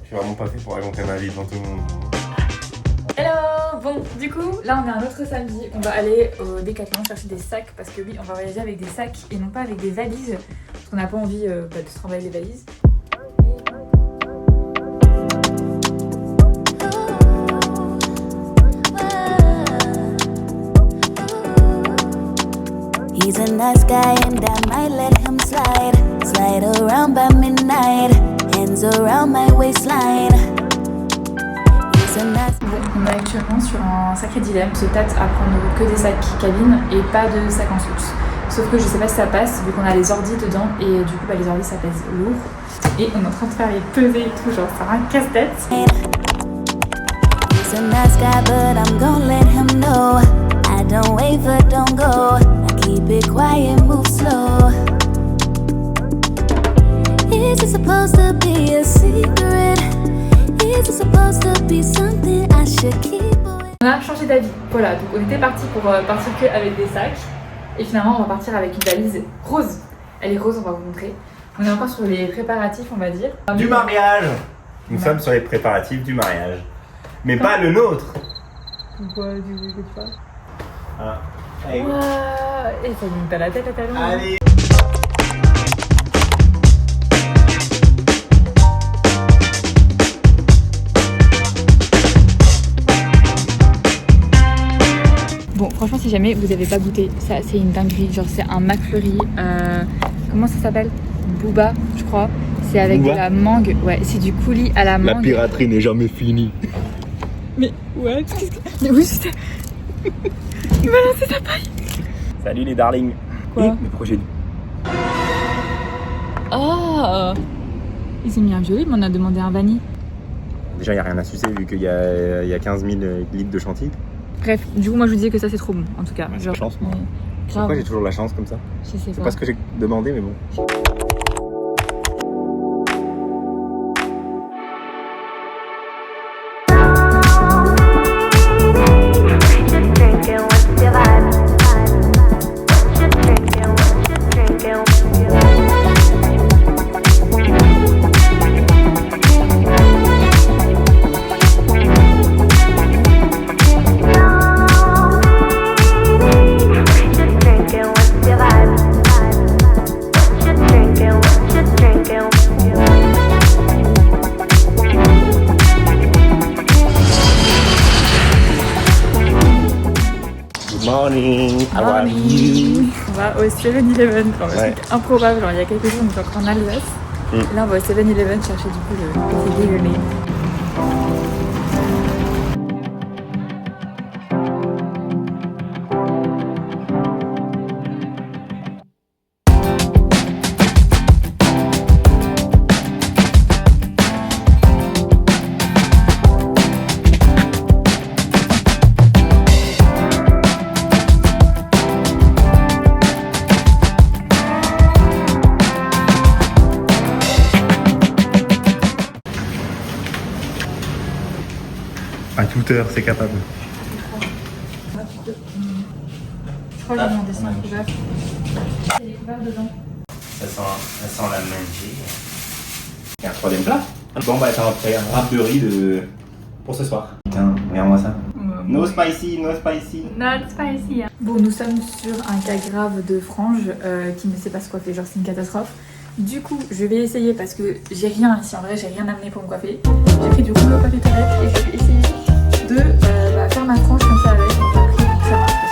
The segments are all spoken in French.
suis vraiment pas fait pour raconter ma vie devant tout le monde. Hello! Bon, du coup, là on est un autre samedi. On va aller au Décathlon chercher des sacs parce que oui, on va voyager avec des sacs et non pas avec des valises. Parce qu'on n'a pas envie de se remballer les valises. He's a nice guy and I might let him slide. Slide around by midnight, hands around my waistline. He's a nice... Bon, on est actuellement sur un sacré dilemme. On se tâte à prendre que des sacs cabine et pas de sacs en soute. Sauf que je sais pas si ça passe vu qu'on a les ordis dedans et du coup les ordis ça pèse lourd. Et on est en train de faire les peser et tout, genre c'est un casse-tête. He's a nice guy but I'm gonna let him know. I don't waver, don't go. I keep it quiet, move slow. Is it supposed to be a secret? Is it supposed to be something I should keep away? On a changé d'avis, voilà, donc on était parti pour partir que avec des sacs et finalement on va partir avec une valise rose. Elle est rose, on va vous montrer. On est encore sur les préparatifs, on va dire. Du mariage. Nous sommes sur les préparatifs du mariage. Mais pas le nôtre. Pourquoi du coup que tu parles? Ah. Allez. Ouah, et ça me pas la tête à talon. Allez. Bon, franchement, si jamais vous avez pas goûté, ça c'est une dinguerie. Genre, c'est un McFlurry. Comment ça s'appelle? Booba, je crois. C'est avec Booba. de la mangue. Ouais, c'est du coulis à la mangue. La piraterie n'est jamais finie. Mais ouais, mais oui, c'est. Il m'a lancé sa paille. Salut les darlings. Quoi? Et le projet. Oh, il s'est mis un violet, mais on a demandé un vanille. Déjà, il n'y a rien à sucer vu qu'il y a 15 000 litres de chantilly. Bref, du coup, moi je vous disais que ça c'est trop bon, en tout cas. Ouais, c'est la chance, moi. mais Pourquoi grave, j'ai toujours la chance comme ça? je sais C'est pas. pas ce que j'ai demandé, mais bon. Morning, how are you? On va au 7-Eleven. Enfin, Ouais. c'est improbable, genre, il y a quelques jours on était encore en Alsace. Et là on va au 7-Eleven chercher du coup le petit déjeuner. À toute heure, c'est capable. Je crois que j'ai demandé 5 couverts. Il y a des couverts dedans. Ça sent la magie. Et un troisième plat. Bon, bah, t'as fait un wrap de riz pour ce soir. Putain, regarde-moi ça. No spicy, no spicy. Not spicy. Bon, nous sommes sur un cas grave de frange qui ne sait pas se coiffer, genre c'est une catastrophe. Du coup, je vais essayer parce que j'ai rien ici, en vrai, j'ai rien amené pour me coiffer. J'ai pris du rouleau à papier toilette et je vais essayer de faire ma frange comme ça avec. On va prier pour que ça marche.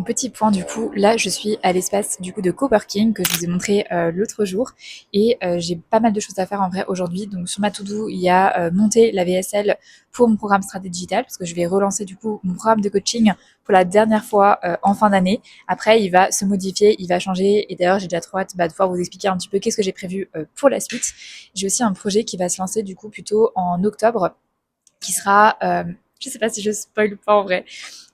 petit point du coup, là je suis à l'espace du coup de coworking que je vous ai montré l'autre jour et j'ai pas mal de choses à faire en vrai aujourd'hui. Donc sur ma to-do, il y a monter la VSL pour mon programme stratégie digital parce que je vais relancer du coup mon programme de coaching pour la dernière fois en fin d'année. Après, il va se modifier, il va changer et d'ailleurs j'ai déjà trop hâte de pouvoir vous expliquer un petit peu qu'est-ce que j'ai prévu pour la suite. J'ai aussi un projet qui va se lancer du coup plutôt en octobre qui sera, je sais pas si je spoil ou pas en vrai,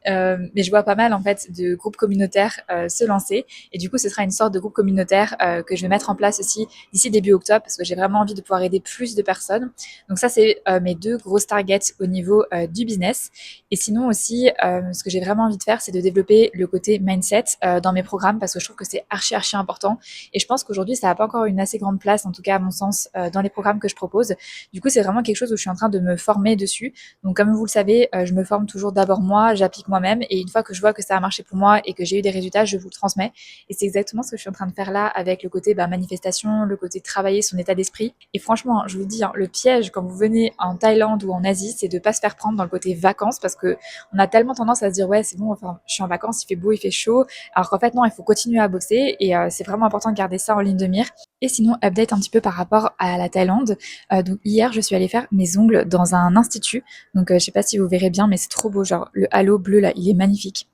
mais je vois pas mal en fait de groupes communautaires se lancer et du coup ce sera une sorte de groupe communautaire que je vais mettre en place aussi d'ici début octobre parce que j'ai vraiment envie de pouvoir aider plus de personnes. Donc ça c'est mes deux grosses targets au niveau du business. Et sinon aussi ce que j'ai vraiment envie de faire c'est de développer le côté mindset dans mes programmes parce que je trouve que c'est archi important et je pense qu'aujourd'hui ça n'a pas encore une assez grande place en tout cas à mon sens dans les programmes que je propose. Du coup c'est vraiment quelque chose où je suis en train de me former dessus. Donc comme vous le savez je me forme toujours d'abord moi, j'applique moi-même et une fois que je vois que ça a marché pour moi et que j'ai eu des résultats, je vous le transmets. Et c'est exactement ce que je suis en train de faire là avec le côté manifestation, le côté travailler son état d'esprit. Et franchement, je vous le dis, le piège quand vous venez en Thaïlande ou en Asie, c'est de pas se faire prendre dans le côté vacances parce que on a tellement tendance à se dire ouais c'est bon, enfin je suis en vacances, il fait beau, il fait chaud, alors qu'en fait non, il faut continuer à bosser et c'est vraiment important de garder ça en ligne de mire. Et sinon, update un petit peu par rapport à la Thaïlande. Donc hier, je suis allée faire mes ongles dans un institut. Donc je sais pas si vous verrez bien, mais c'est trop beau. Genre le halo bleu là, il est magnifique.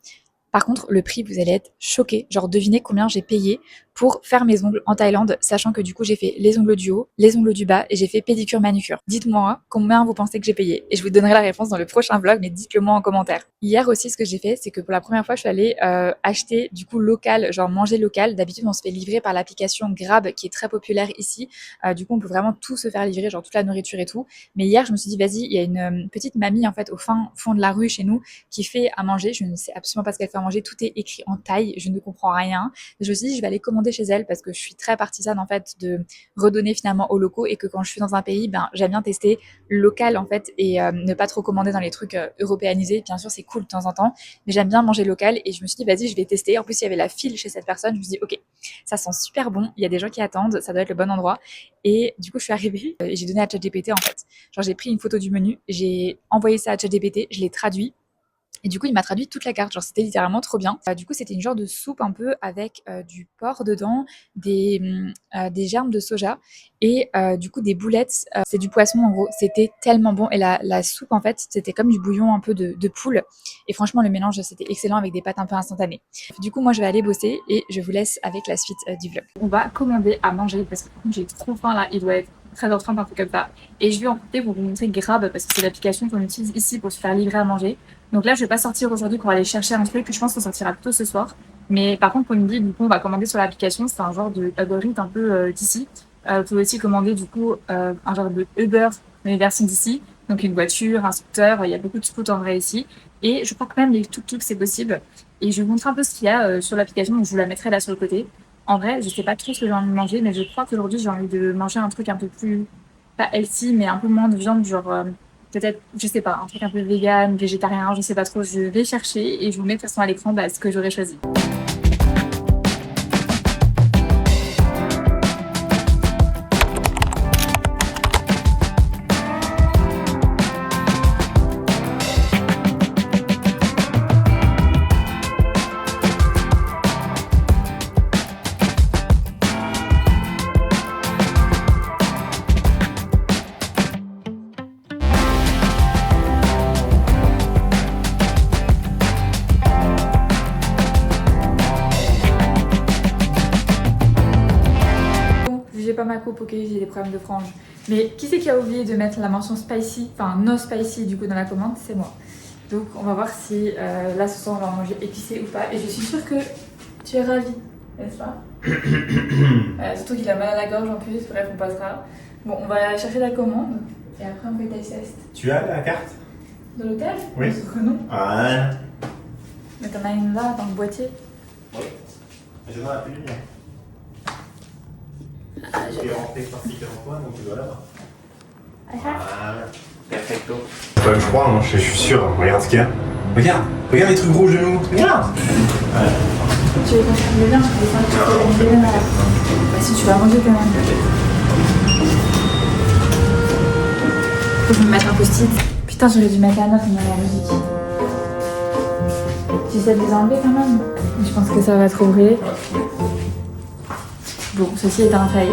Par contre, le prix, vous allez être choqués. Genre, devinez combien j'ai payé pour faire mes ongles en Thaïlande, sachant que du coup, j'ai fait les ongles du haut, les ongles du bas et j'ai fait pédicure, manucure. Dites-moi combien vous pensez que j'ai payé et je vous donnerai la réponse dans le prochain vlog, mais dites-le moi en commentaire. Hier aussi, ce que j'ai fait, c'est que pour la première fois, je suis allée acheter du coup local, genre manger local. D'habitude, on se fait livrer par l'application Grab qui est très populaire ici. Du coup, on peut vraiment tout se faire livrer, genre toute la nourriture et tout. Mais hier, je me suis dit, vas-y, il y a une petite mamie en fait au fin fond de la rue chez nous qui fait à manger. Je ne sais absolument pas ce qu'elle fait à manger. Tout est écrit en thaï, je ne comprends rien. Je me suis dit, je vais aller commander chez elle parce que je suis très partisane en fait de redonner finalement aux locaux et que quand je suis dans un pays, j'aime bien tester local en fait et ne pas trop commander dans les trucs européanisés. Bien sûr, c'est cool de temps en temps, mais j'aime bien manger local et je me suis dit, vas-y, je vais tester. En plus, il y avait la file chez cette personne. Je me suis dit, ok, ça sent super bon. Il y a des gens qui attendent, ça doit être le bon endroit. Et du coup, je suis arrivée et j'ai donné à ChatGPT en fait. Genre, j'ai pris une photo du menu, j'ai envoyé ça à ChatGPT, je l'ai traduit. Et du coup, il m'a traduit toute la carte, genre c'était littéralement trop bien. Du coup, c'était une genre de soupe un peu avec du porc dedans, des germes de soja et du coup des boulettes. C'est du poisson en gros, c'était tellement bon. Et la soupe en fait, c'était comme du bouillon un peu de poule. Et franchement, le mélange, c'était excellent avec des pâtes un peu instantanées. Du coup, moi, je vais aller bosser et je vous laisse avec la suite du vlog. On va commander à manger parce que j'ai trop faim là, il doit être 13h30, un truc comme ça. Et je vais en profiter pour vous montrer Grab parce que c'est l'application qu'on utilise ici pour se faire livrer à manger. Donc là, je vais pas sortir aujourd'hui pour aller chercher un truc. Je pense qu'on sortira plutôt ce soir. Mais par contre, pour midi, du coup, on va commander sur l'application. C'est un genre de Uber Eats un peu d'ici. Vous pouvez aussi commander du coup un genre de Uber, mais version d'ici. Donc une voiture, un scooter. Il y a beaucoup de scooters en vrai ici. Et je crois que même les tuk-tuk, c'est possible. Et je vais vous montrer un peu ce qu'il y a sur l'application. Donc je vous la mettrai là sur le côté. En vrai, je sais pas trop ce que j'ai envie de manger, mais je crois qu'aujourd'hui, j'ai envie de manger un truc un peu plus, pas healthy, mais un peu moins de viande, genre peut-être, je sais pas, un truc un peu vegan, végétarien, je sais pas trop. Je vais chercher et je vous mets de toute façon à l'écran ce que j'aurais choisi. Pas ma coupe, ok, j'ai des problèmes de frange. Mais qui c'est qui a oublié de mettre la mention spicy, enfin no spicy du coup dans la commande? C'est moi. Donc on va voir si là ce soir on va manger épicé ou pas. Et je suis sûre que tu es ravie, n'est-ce pas? Surtout qu'il a mal à la gorge en plus, bref on passera. Bon, on va chercher la commande et après on fait taste test. Tu as la carte De l'hôtel? Oui. Que non. Ah. Mais t'en as une là dans le boîtier? Oui. Je n'en ai plus une. Je vais rentrer particulièrement donc tu dois l'avoir. Voilà. Perfecto. Ouais, je crois, hein, je suis sûr. Regarde ce qu'il y a. Regarde les trucs rouges de nous. Regarde. Ouais. Tu veux qu'on se le bien? Tu peux bah, si tu vas manger quand même. Faut que je me mette un post-it. Putain, j'aurais dû mettre la note, mais la musique. J'essaie de les enlever quand même. Je pense que ça va trop brûler. Bon, ceci est un fail.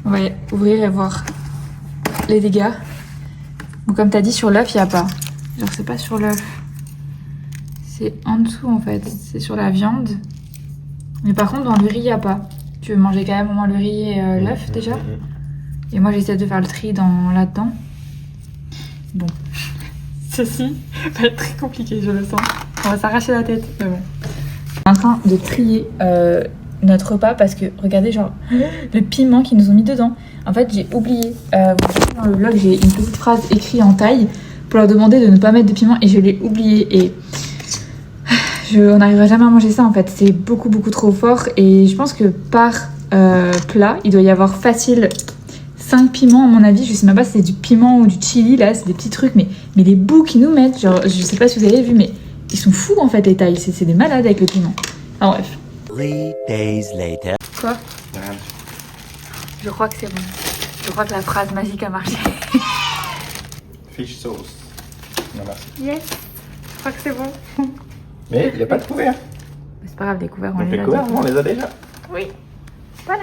On va ouvrir et voir les dégâts. Bon, comme t'as dit, sur l'œuf, il n'y a pas. Genre, c'est pas sur l'œuf. C'est en dessous, en fait. C'est sur la viande. Mais par contre, dans le riz, il n'y a pas. Tu veux manger quand même au moins le riz et l'œuf, déjà? Et moi, j'essaie de faire le tri là-dedans. Bon. Ceci va être très compliqué, je le sens. On va s'arracher la tête. Mais bon. On est en train de trier notre repas parce que, regardez, genre, le piment qu'ils nous ont mis dedans. En fait, j'ai oublié. Vous voyez, dans le vlog, j'ai une petite phrase écrite en taille pour leur demander de ne pas mettre de piment et je l'ai oublié. Et on n'arrivera jamais à manger ça, en fait. C'est beaucoup, beaucoup trop fort. Et je pense que par plat, il doit y avoir facile 5 piments, à mon avis. Je sais même pas si c'est du piment ou du chili, là. C'est des petits trucs. Mais les bouts qu'ils nous mettent, genre, je sais pas si vous avez vu, mais ils sont fous, en fait, les tailles. C'est des malades avec le piment. Ah, bref. 3 days later. Quoi? Je crois que c'est bon. Je crois que la phrase magique a marché. Fish sauce. Voilà. Yes. Je crois que c'est bon. Mais il n'y a pas de couvert. C'est pas grave, les couverts, on Donc les les a couverts, déjà. on les a déjà. Oui. Voilà.